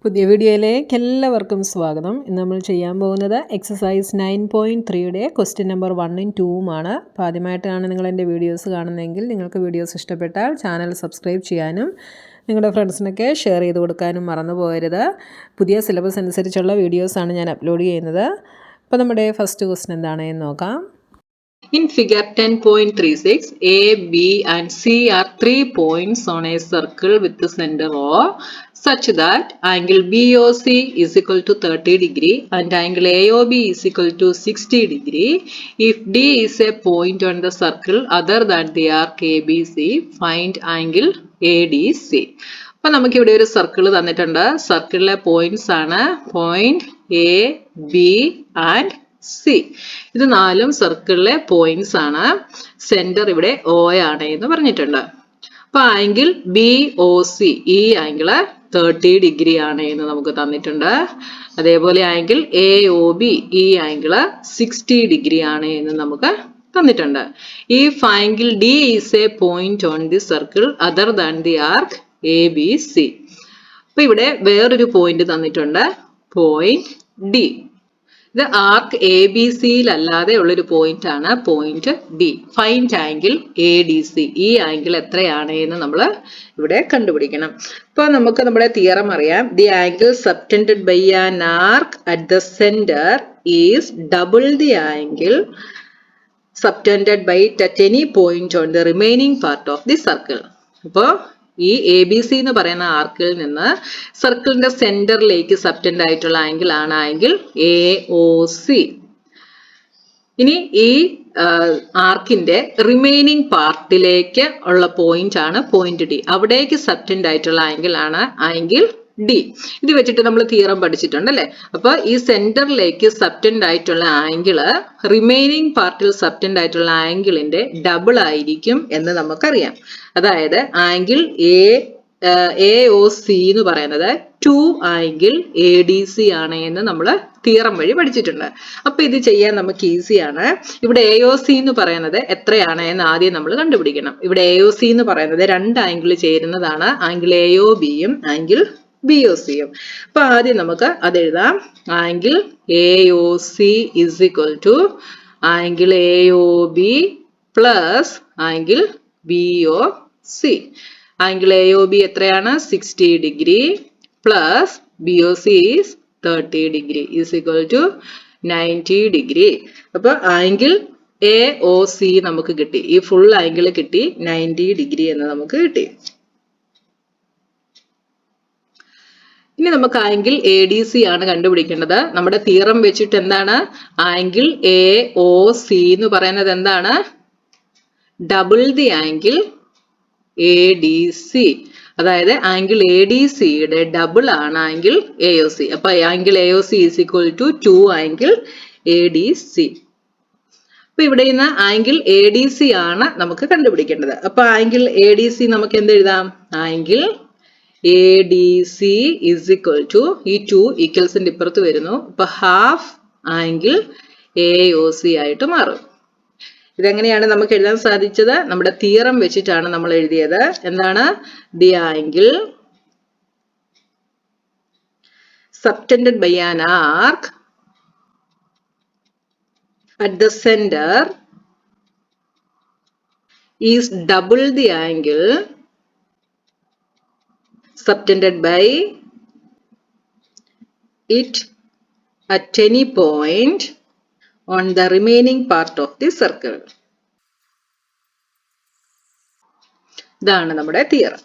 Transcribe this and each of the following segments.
പുതിയ വീഡിയോയിലേക്ക് എല്ലാവർക്കും സ്വാഗതം. ഇന്ന് നമ്മൾ ചെയ്യാൻ പോകുന്നത് എക്സസൈസ് 9.3യുടെ ക്വസ്റ്റ്യൻ നമ്പർ 1ഉം 2ഉമാണ്. അപ്പോൾ ആദ്യമായിട്ടാണ് നിങ്ങൾ എൻ്റെ വീഡിയോസ് കാണുന്നതെങ്കിൽ നിങ്ങൾക്ക് വീഡിയോസ് ഇഷ്ടപ്പെട്ടാൽ ചാനൽ സബ്സ്ക്രൈബ് ചെയ്യാനും നിങ്ങളുടെ ഫ്രണ്ട്സിനൊക്കെ ഷെയർ ചെയ്ത് കൊടുക്കാനും മറന്നു പോകരുത്. പുതിയ സിലബസ് അനുസരിച്ചുള്ള വീഡിയോസാണ് ഞാൻ അപ്ലോഡ് ചെയ്യുന്നത്. അപ്പോൾ നമ്മുടെ ഫസ്റ്റ് ക്വസ്റ്റ്യൻ എന്താണെന്ന് നോക്കാം. In figure 10.36, A, B and C are 3 points on a circle with the center O such that angle BOC is equal to 30 degree and angle AOB is equal to 60 degree. If D is a point on the circle other than the arc ABC, find angle ADC. അപ്പോൾ നമുക്കിവിടെ ഒരു circle തന്നിട്ടുണ്ട്. സർക്കിളിലെ points ആണ് point A, B and C. ഇത് നാലും സർക്കിളിലെ points ആണ്. Centre ഇവിടെ O ആണ് എന്ന് പറഞ്ഞിട്ടുണ്ട്. അപ്പൊ ആംഗിൾ BOC ഈ ആംഗിള് 30 ഡിഗ്രി ആണ് എന്ന് നമുക്ക് തന്നിട്ടുണ്ട്. അതേപോലെ ആംഗിൾ AOB ഈ ആംഗിള് 60 ഡിഗ്രി ആണ് എന്ന് നമുക്ക് തന്നിട്ടുണ്ട്. If angle D is a point on the circle other than the arc ABC. അപ്പൊ ഇവിടെ വേറൊരു പോയിന്റ് തന്നിട്ടുണ്ട്, പോയിന്റ് D. ഇത് ആർക്ക് എ ബി സിയിൽ അല്ലാതെ ഉള്ളൊരു പോയിന്റ് ആണ് point D. Find angle A D C. ഈ ആംഗിൾ എത്രയാണ് എന്ന് നമ്മൾ ഇവിടെ കണ്ടുപിടിക്കണം. അപ്പോൾ നമുക്ക് നമ്മുടെ തിയറം അറിയാം. The angle subtended by an arc at the centre is double the angle subtended by at any point on the remaining part of the circle. അപ്പോൾ ഈ എ ബി സി എന്ന് പറയുന്ന ആർക്കിൽ നിന്ന് സർക്കിളിന്റെ സെന്ററിലേക്ക് സബ്റ്റൻഡ് ആയിട്ടുള്ള ആംഗിൾ ആണ് ആംഗിൾ AOC. ഇനി ഈ ആർക്കിന്റെ റിമൈനിങ് പാർട്ടിലേക്ക് ഉള്ള പോയിന്റ് ആണ് പോയിന്റ് ഡി. അവിടേക്ക് സബ്റ്റൻഡ് ആയിട്ടുള്ള ആംഗിൾ ആണ് ആംഗിൾ ഡി. ഇത് വെച്ചിട്ട് നമ്മൾ തിയറം പഠിച്ചിട്ടുണ്ട് അല്ലെ. അപ്പൊ ഈ സെന്ററിലേക്ക് സബ്റ്റൻഡ് ആയിട്ടുള്ള ആംഗിള് റിമൈനിങ് പാർട്ടിൽ സബ്റ്റൻഡ് ആയിട്ടുള്ള ആംഗിളിന്റെ ഡബിൾ ആയിരിക്കും എന്ന് നമുക്കറിയാം. അതായത് ആംഗിൾ AOC എന്ന് പറയുന്നത് 2 ആംഗിൾ ADC ആണ് എന്ന് നമ്മൾ തിയറം വഴി പഠിച്ചിട്ടുണ്ട്. അപ്പൊ ഇത് ചെയ്യാൻ നമുക്ക് ഈസിയാണ്. ഇവിടെ AOC എന്ന് പറയുന്നത് എത്രയാണ് എന്ന് ആദ്യം നമ്മൾ കണ്ടുപിടിക്കണം. ഇവിടെ AOC എന്ന് പറയുന്നത് 2 ആംഗിൾ ചേരുന്നതാണ്, ആംഗിൾ AOBയും ആംഗിൾ BOCയും. അപ്പൊ ആദ്യം നമുക്ക് അത് എഴുതാം. Angle AOC is equal to angle AOB plus angle BOC. Angle AOB എത്രയാണ്? 60 degree plus BOC is 30 degree is equal to 90 degree. അപ്പൊ ആംഗിൾ AOC നമുക്ക് കിട്ടി. ഈ ഫുൾ ആംഗിൾ കിട്ടി 90 ഡിഗ്രി എന്ന് നമുക്ക് കിട്ടി. ഇനി നമുക്ക് ആംഗിൾ ADC ആണ് കണ്ടുപിടിക്കേണ്ടത്. നമ്മുടെ തിയറം വെച്ചിട്ട് എന്താണ്? ആംഗിൾ AOC എന്ന് പറയുന്നത് എന്താണ്? Double the angle ADC. അതായത് ആംഗിൾ ADCയുടെ ഡബിൾ ആണ് ആംഗിൾ AOC. അപ്പൊ angle AOC is equal to 2 angle ADC. അപ്പൊ ഇവിടെ നിന്ന് ആംഗിൾ ADC ആണ് നമുക്ക് കണ്ടുപിടിക്കേണ്ടത്. അപ്പൊ ആംഗിൾ ADC നമുക്ക് എന്ത് എഴുതാം? Angle ADC is equal to ഈ 2 ഈക്വൽസിന്റെ ഇപ്പുറത്ത് വരുന്നു. അപ്പൊ ഹാഫ് ആംഗിൾ AOC ആയിട്ട് മാറും. ഇതെങ്ങനെയാണ് നമുക്ക് എഴുതാൻ സാധിച്ചത്? നമ്മുടെ തിയറം വെച്ചിട്ടാണ് നമ്മൾ എഴുതിയത്. എന്താണ്? The angle subtended by an arc at the centre is double the angle subtended by it at any point on the remaining part of the circle. ഇതാണ് നമ്മുടെ തിയറം.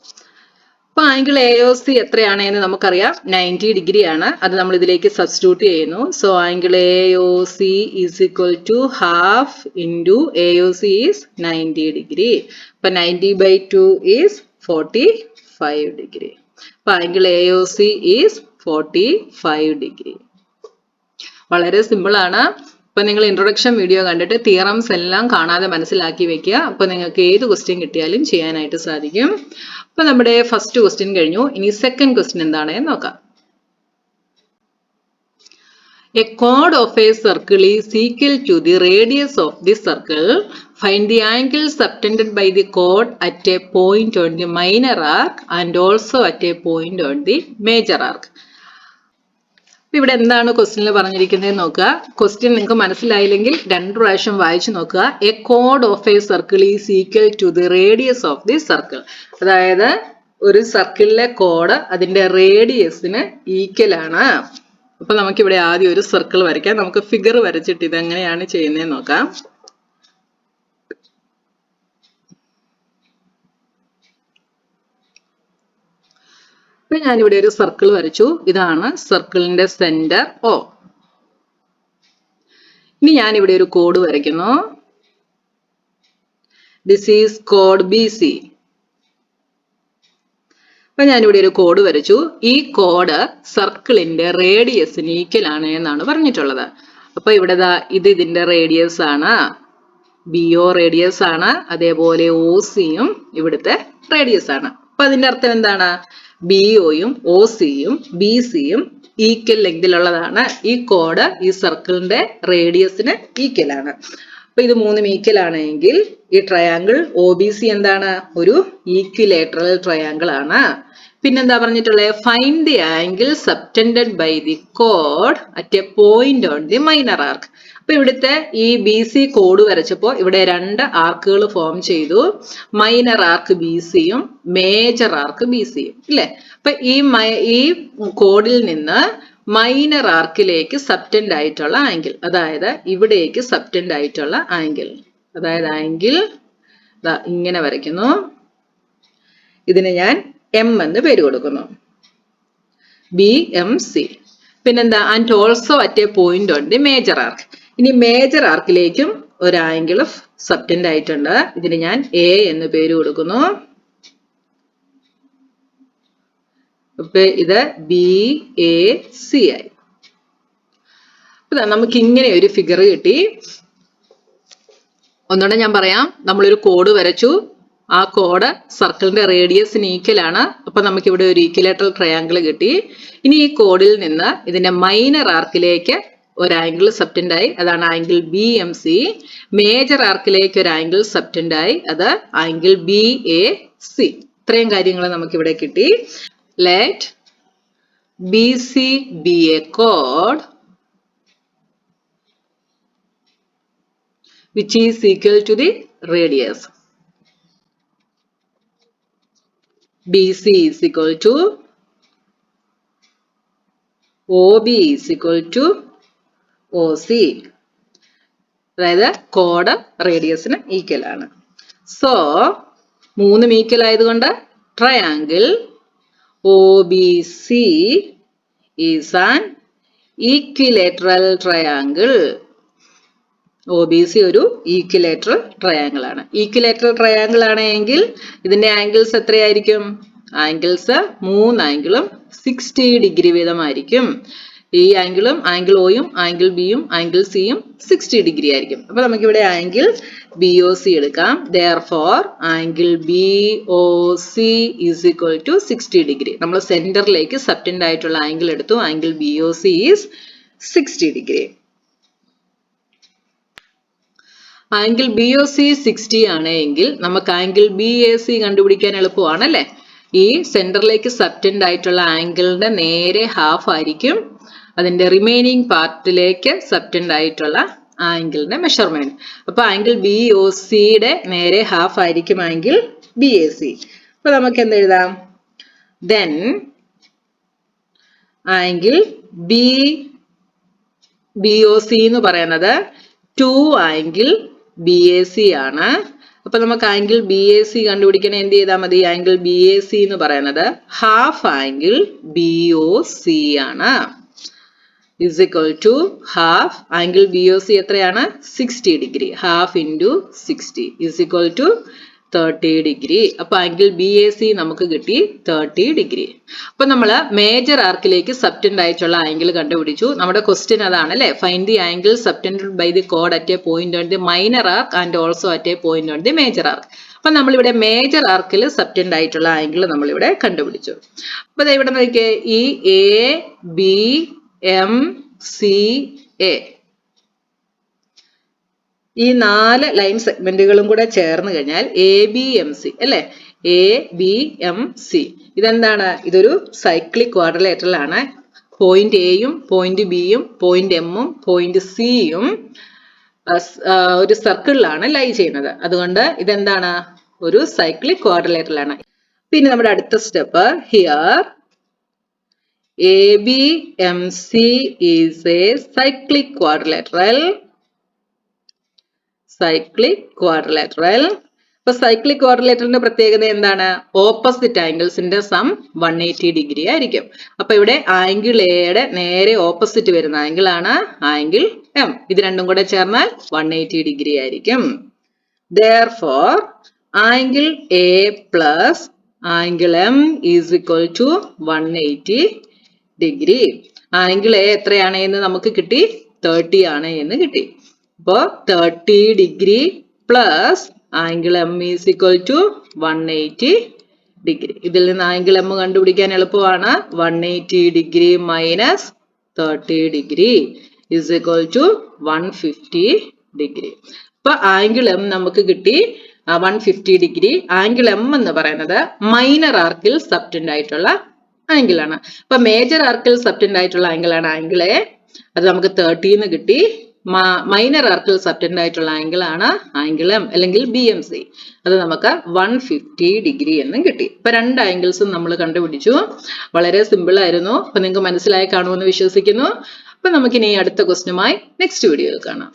അപ്പൊ ആംഗിൾ AOC എത്രയാണെന്ന് നമുക്കറിയാം, 90 ഡിഗ്രി ആണ്. അത് നമ്മൾ ഇതിലേക്ക് സബ്സ്റ്റിറ്റ്യൂട്ട് ചെയ്യുന്നു. So angle AOC is equal to half into AOC is 90 degree. അപ്പൊ 90/2 is 45 ഡിഗ്രി. അപ്പൊ ആംഗിൾ AOC is 45 ഡിഗ്രി. വളരെ സിമ്പിൾ ആണ്. അപ്പൊ നിങ്ങൾ ഇൻട്രൊഡക്ഷൻ വീഡിയോ കണ്ടിട്ട് തിയറംസ് എല്ലാം കാണാതെ മനസ്സിലാക്കി വെക്കുക. അപ്പൊ നിങ്ങൾക്ക് ഏത് ക്വസ്റ്റ്യൻ കിട്ടിയാലും ചെയ്യാനായിട്ട് സാധിക്കും. അപ്പൊ നമ്മുടെ ഫസ്റ്റ് ക്വസ്റ്റ്യൻ കഴിഞ്ഞു. ഇനി സെക്കൻഡ് ക്വസ്റ്റ്യൻ എന്താണെന്ന് നോക്കാം. A chord of a circle is equal to the radius of the circle. Find the angle subtended by the chord at a point on the minor arc and also at a point on the major arc. ഇവിടെ എന്താണ് ക്വസ്റ്റ്യനിൽ പറഞ്ഞിരിക്കുന്നത് നോക്കുക. Question നിങ്ങൾക്ക് മനസ്സിലായില്ലെങ്കിൽ 2 പ്രാവശ്യം വായിച്ചു നോക്കുക. എ കോഡ് of a circle is equal to the radius of the circle. അതായത് ഒരു സർക്കിളിലെ കോഡ് അതിന്റെ റേഡിയസിന് ഈക്വൽ ആണ്. അപ്പൊ നമുക്കിവിടെ ആദ്യം ഒരു സർക്കിൾ വരയ്ക്കാം. നമുക്ക് ഫിഗർ വരച്ചിട്ട് ഇതെങ്ങനെയാണ് ചെയ്യുന്നത് നോക്കാം. അപ്പൊ ഞാനിവിടെ ഒരു സർക്കിൾ വരച്ചു. ഇതാണ് സർക്കിളിന്റെ സെന്റർ O. ഇനി ഞാനിവിടെ ഒരു കോഡ് വരയ്ക്കുന്നു. This is code BC. അപ്പൊ ഞാനിവിടെ ഒരു കോഡ് വരച്ചു. ഈ കോഡ് സർക്കിളിന്റെ റേഡിയസിന് ഈക്വൽ ആണ് എന്നാണ് പറഞ്ഞിട്ടുള്ളത്. അപ്പൊ ഇവിടെ ഇത് ഇതിന്റെ റേഡിയസ് ആണ്, BO റേഡിയസ് ആണ്, അതേപോലെ OCയും ഇവിടുത്തെ റേഡിയസ് ആണ്. അപ്പൊ അതിന്റെ അർത്ഥം എന്താണ്? BOയും OCയും BCയും ഈക്വൽ ലെങ്തിലുള്ളതാണ്. ഈ കോഡ് ഈ സർക്കിളിന്റെ റേഡിയസിന് ഈക്വൽ ആണ്. അപ്പൊ ഇത് 3 ഈക്വൽ ആണെങ്കിൽ ഈ ട്രയാങ്കിൾ OBC എന്താണ്? ഒരു ഈക്വിലേറ്ററൽ ട്രയാങ്കിൾ ആണ്. പിന്നെന്താ പറഞ്ഞിട്ടുള്ളത്? Find the angle subtended by the കോഡ് at a point on the minor arc. അപ്പൊ ഇവിടുത്തെ ഈ BC കോഡ് വരച്ചപ്പോൾ ഇവിടെ 2 ആർക്കുകൾ ഫോം ചെയ്തു. മൈനർ ആർക്ക് BCയും മേജർ ആർക്ക് BCയും ഇല്ലേ? അപ്പൊ ഈ കോഡിൽ നിന്ന് മൈനർ ആർക്കിലേക്ക് സബ്റ്റൻഡ് ആയിട്ടുള്ള ആംഗിൾ, അതായത് ഇവിടേക്ക് സബ്റ്റൻഡ് ആയിട്ടുള്ള ആംഗിൾ, അതായത് ആംഗിൾ ഇങ്ങനെ വരയ്ക്കുന്നു. ഇതിന് ഞാൻ M എന്ന് പേര് കൊടുക്കുന്നു, BMC. പിന്നെന്താ? And also at a point on the major arc. ഇനി മേജർ ആർക്കിലേക്കും ഒരു ആംഗിൾ സബ്റ്റൻഡ് ആയിട്ടുണ്ട്. ഇതിന് ഞാൻ A എന്ന് പേര് കൊടുക്കുന്നു. അപ്പൊ ഇത് BAC ആയി. നമുക്ക് ഇങ്ങനെ ഒരു ഫിഗർ കിട്ടി. ഒന്നുകൂടെ ഞാൻ പറയാം. നമ്മളൊരു കോഡ് വരച്ചു. ആ കോഡ് സർക്കിളിന്റെ റേഡിയസിന് ഈക്വൽ ആണ്. അപ്പൊ നമുക്ക് ഇവിടെ ഒരു ഈക്വലേറ്ററൽ ട്രയാങ്കിൾ കിട്ടി. ഇനി ഈ കോഡിൽ നിന്ന് ഇതിന്റെ മൈനർ ആർക്കിലേക്ക് ഒരു ആംഗിൾ സബ്റ്റൻഡ് ആയി, അതാണ് ആംഗിൾ BMC. മേജർ ആർക്കിലേക്ക് ഒരു ആംഗിൾ സബ്റ്റൻഡ് ആയി, അത് ആംഗിൾ BAC. ഇത്രയും കാര്യങ്ങൾ നമുക്ക് ഇവിടെ കിട്ടി. Let BC be a chord which is equal to the radius. BC is equal to OB is equal to OC. അതായത് കോഡ് റേഡിയസിന് ഈക്വൽ ആണ്. സോ 3 ഈക്വൽ ആയതുകൊണ്ട് triangle OBC is an equilateral triangle. OBC ഒരു equilateral triangle ആണ്. Equilateral triangle ആണെങ്കിൽ ഇതിന്റെ angles എത്രയായിരിക്കും? Angles 3 ആംഗിളും 60 degree വീതമായിരിക്കും. ഈ ആംഗിളും ആംഗിൾ Oയും ആംഗിൾ Bയും ആംഗിൾ Cയും 60 ഡിഗ്രി ആയിരിക്കും. അപ്പൊ നമുക്കിവിടെ ആംഗിൾ BOC എടുക്കാം. Therefore angle BOC is equal to 60 degree. നമ്മൾ സെന്ററിലേക്ക് സബ്റ്റൻഡ് ആയിട്ടുള്ള ആംഗിൾ എടുത്തു. Angle BOC is 60 degree. Angle BOC 60 ആണ് എങ്കിൽ നമുക്ക് ആംഗിൾ BAC കണ്ടുപിടിക്കാൻ എളുപ്പമാണല്ലേ? ഈ സെന്ററിലേക്ക് സബ്റ്റൻഡ് ആയിട്ടുള്ള ആംഗിളിന്റെ നേരെ ഹാഫ് ആയിരിക്കും അതിന്റെ റിമൈനിങ് പാർട്ടിലേക്ക് സബ്റ്റൻഡ് ആയിട്ടുള്ള ആംഗിളിന്റെ മെഷർമെന്റ്. അപ്പൊ ആംഗിൾ BOCയുടെ നേരെ ഹാഫ് ആയിരിക്കും ആംഗിൾ BAC. അപ്പൊ നമുക്ക് എന്തെഴുതാം? ദെൻ ആംഗിൾ BOC എന്ന് പറയുന്നത് 2 ആംഗിൾ BAC ആണ്. അപ്പൊ നമുക്ക് ആംഗിൾ BAC കണ്ടുപിടിക്കണേ എന്ത് ചെയ്താൽ മതി? ആംഗിൾ BAC എന്ന് പറയുന്നത് ഹാഫ് ആംഗിൾ BOC ആണ്. is equal to half angle BOC എത്രയാണ്? 60 degree. Half into 60 is equal to 30 degree. അപ്പൊ ആംഗിൾ BAC നമുക്ക് കിട്ടി 30 ഡിഗ്രി. അപ്പൊ നമ്മള് മേജർ ആർക്കിലേക്ക് സബ്റ്റൻഡ് ആയിട്ടുള്ള ആംഗിൾ കണ്ടുപിടിച്ചു. നമ്മുടെ ക്വസ്റ്റ്യൻ അതാണ് അല്ലെ? Find the angle subtend by the കോഡ് at a point on the minor arc and also at a point on the major arc. അപ്പൊ നമ്മളിവിടെ മേജർ ആർക്കിൽ സബ്റ്റൻഡ് ആയിട്ടുള്ള ആംഗിൾ നമ്മളിവിടെ കണ്ടുപിടിച്ചു. അപ്പൊ ഇവിടെ നോക്കിയേ, ഈ ABMCA ഈ 4 ലൈൻ സെഗ്മെന്റുകളും കൂടെ ചേർന്ന് കഴിഞ്ഞാൽ ABMC അല്ലെ? ABMC ഇതെന്താണ്? ഇതൊരു സൈക്ലിക് ക്വാഡ്രിലേറ്ററൽ ആണ്. പോയിന്റ് എയും പോയിന്റ് ബിയും പോയിന്റ് എമ്മും പോയിന്റ് സിയും ഒരു സർക്കിളിലാണ് ലൈ ചെയ്യുന്നത്. അതുകൊണ്ട് ഇതെന്താണ്? ഒരു സൈക്ലിക് ക്വാഡ്രിലേറ്ററൽ ആണ്. പിന്നെ നമ്മുടെ അടുത്ത step, here ABMC is a cyclic quadrilateral. അപ്പൊ സൈക്ലിക് ക്വാഡ്രിലേറ്ററിന്റെ പ്രത്യേകത എന്താണ്? ഓപ്പോസിറ്റ് ആംഗിൾസിന്റെ സം 180 ഡിഗ്രി ആയിരിക്കും. അപ്പൊ ഇവിടെ ആംഗിൾ എയുടെ നേരെ ഓപ്പോസിറ്റ് വരുന്ന ആംഗിൾ ആണ് ആംഗിൾ എം. ഇത് രണ്ടും കൂടെ ചേർന്നാൽ 180 ഡിഗ്രി ആയിരിക്കും. Therefore, angle A plus angle M is equal to 180 degree. Angle A എത്രയാണ് എന്ന് നമുക്ക് കിട്ടി? 30 ആണ് എന്ന് കിട്ടി. അപ്പോ 30 degree plus angle M is equal to 180 degree. ഇതിൽ നിന്ന് ആംഗിൾ എം കണ്ടുപിടിക്കാൻ എളുപ്പമാണ്. 180 degree minus 30 degree is equal to 150 degree. അപ്പൊ ആംഗിൾ എം നമുക്ക് കിട്ടി 150 ഡിഗ്രി. ആംഗിൾ എം എന്ന് പറയുന്നത് മൈനർ ആർക്കിൽ സബ്റ്റൻഡ് ആയിട്ടുള്ള ആംഗിൾ ആണ്. അപ്പൊ മേജർ ആർക്കിൽ സബ്റ്റൻഡ് ആയിട്ടുള്ള ആംഗിൾ ആണ് ആംഗിൾ എ. അത് നമുക്ക് 30 എന്ന് കിട്ടി. മൈനർ ആർക്കിൽ സബ്റ്റൻഡ് ആയിട്ടുള്ള ആംഗിൾ ആണ് ആംഗിൾ എം അല്ലെങ്കിൽ BMC. അത് നമുക്ക് 150 ഡിഗ്രി എന്നും കിട്ടി. ഇപ്പൊ രണ്ട് ആംഗിൾസും നമ്മൾ കണ്ടുപിടിച്ചു. വളരെ സിമ്പിൾ ആയിരുന്നു. അപ്പൊ നിങ്ങൾക്ക് മനസ്സിലായി കാണുമെന്ന് വിശ്വസിക്കുന്നു. അപ്പൊ നമുക്കിനി അടുത്ത ക്വസ്റ്റ്യനുമായി നെക്സ്റ്റ് വീഡിയോയിൽ കാണാം.